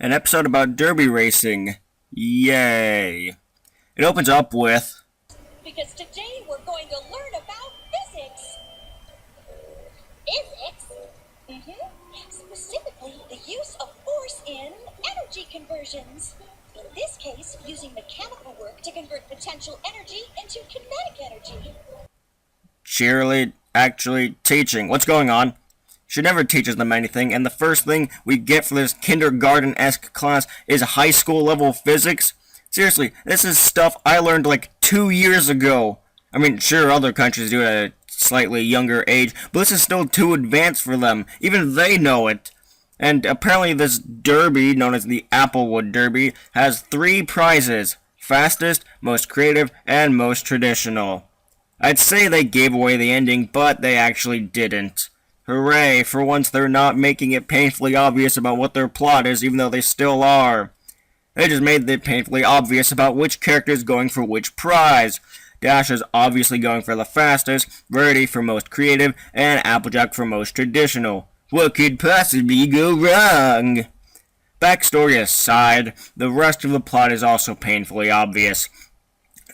An episode about derby racing. Yay. It opens up with... Because today we're going to learn about physics. Physics? Specifically, the use of force in energy conversions. In this case, using mechanical work to convert potential energy into kinetic energy. Cheerily, actually, teaching. What's going on? She never teaches them anything, and the first thing we get for this kindergarten-esque class is high school level physics? Seriously, this is stuff I learned like 2 years ago. I mean, sure, other countries do it at a slightly younger age, but this is still too advanced for them. Even they know it. And apparently this derby, known as the Applewood Derby, has 3 prizes. Fastest, most creative, and most traditional. I'd say they gave away the ending, but they actually didn't. Hooray, for once they're not making it painfully obvious about what their plot is, even though they still are. They just made it painfully obvious about which character is going for which prize. Dash is obviously going for the fastest, Verity for most creative, and Applejack for most traditional. What could possibly go wrong? Backstory aside, the rest of the plot is also painfully obvious.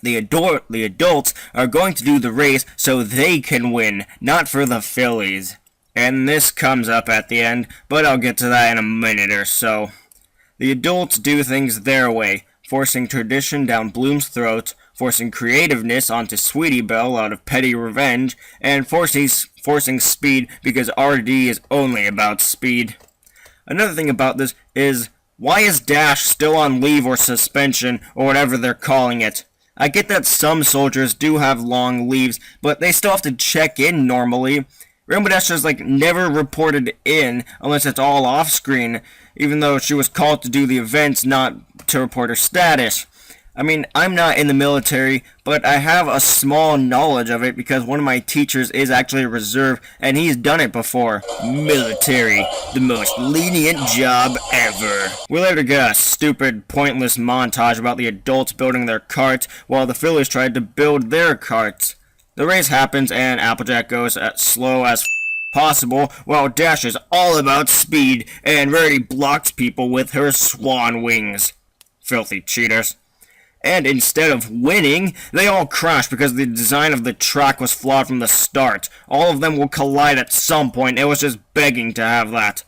The adults are going to do the race so they can win, not for the fillies. And this comes up at the end, but I'll get to that in a minute or so. The adults do things their way, forcing tradition down Bloom's throat, forcing creativeness onto Sweetie Belle out of petty revenge, and forcing speed because RD is only about speed. Another thing about this is, why is Dash still on leave or suspension, or whatever they're calling it? I get that some soldiers do have long leaves, but they still have to check in normally. Rainbow Dash just never reported in unless it's all off screen, even though she was called to do the events, not to report her status. I mean, I'm not in the military, but I have a small knowledge of it because one of my teachers is actually a reserve, and he's done it before. Military, the most lenient job ever. We later get a stupid, pointless montage about the adults building their carts while the fillies tried to build their carts. The race happens and Applejack goes as slow as possible while Dash is all about speed and Rarity blocks people with her swan wings. Filthy cheaters. And instead of winning, they all crash because the design of the track was flawed from the start. All of them will collide at some point. It was just begging to have that.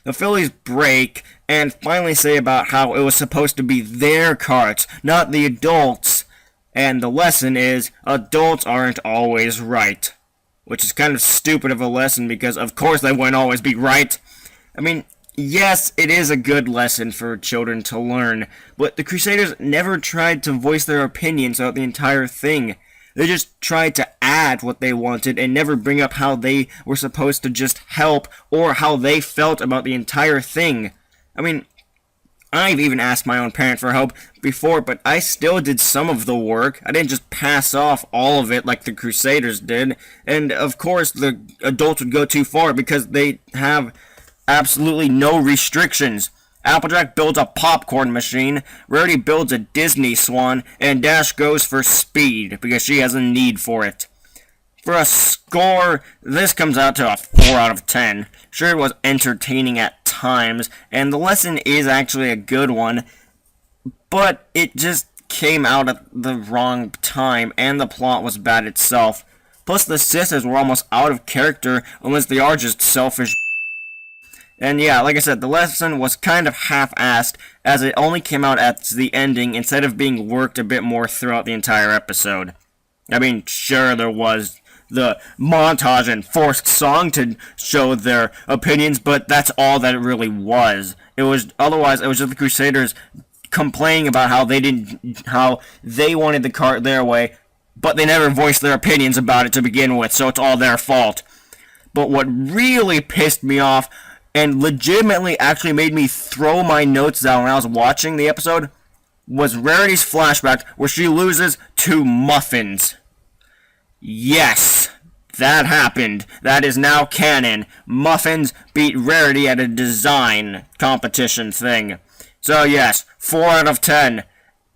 The fillies break and finally say about how it was supposed to be their carts, not the adults'. And the lesson is, adults aren't always right. Which is kind of stupid of a lesson because of course they won't always be right. I mean, yes, it is a good lesson for children to learn, but the Crusaders never tried to voice their opinions throughout the entire thing. They just tried to add what they wanted and never bring up how they were supposed to just help or how they felt about the entire thing. I mean, I've even asked my own parent for help before, but I still did some of the work. I didn't just pass off all of it like the Crusaders did. And of course, the adults would go too far because they have absolutely no restrictions. Applejack builds a popcorn machine, Rarity builds a Disney swan, and Dash goes for speed because she has a need for it. For a score, this comes out to a 4 out of 10. Sure, it was entertaining at times, and the lesson is actually a good one, but it just came out at the wrong time, and the plot was bad itself. Plus, the sisters were almost out of character, unless they are just selfish. And yeah, like I said, the lesson was kind of half-assed, as it only came out at the ending instead of being worked a bit more throughout the entire episode. I mean, sure, there was the montage and forced song to show their opinions, but that's all that it really was. Otherwise, it was just the Crusaders complaining about how they wanted the cart their way, but they never voiced their opinions about it to begin with, so it's all their fault. But what really pissed me off, and legitimately actually made me throw my notes down when I was watching the episode, was Rarity's flashback where she loses to muffins. Yes, that happened. That is now canon. Muffins beat Rarity at a design competition thing. So yes, 4 out of 10.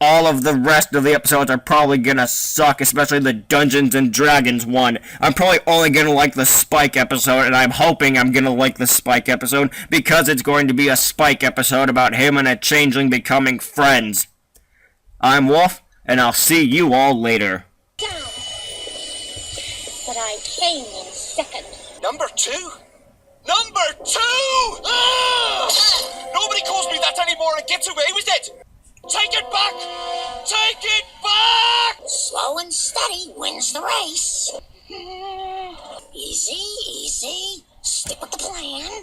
all of the rest of the episodes are probably gonna suck, especially the Dungeons and Dragons one. I'm probably only gonna like the Spike episode, and I'm hoping I'm gonna like the Spike episode because it's going to be a Spike episode about him and a changeling becoming friends. I'm Wolf, and I'll see you all later. Down. But I came in second. Number 2? Number 2! Ah! Nobody calls me that anymore and gets away with it! Take it back! Take it back! Slow and steady wins the race. Easy, easy. Stick with the plan.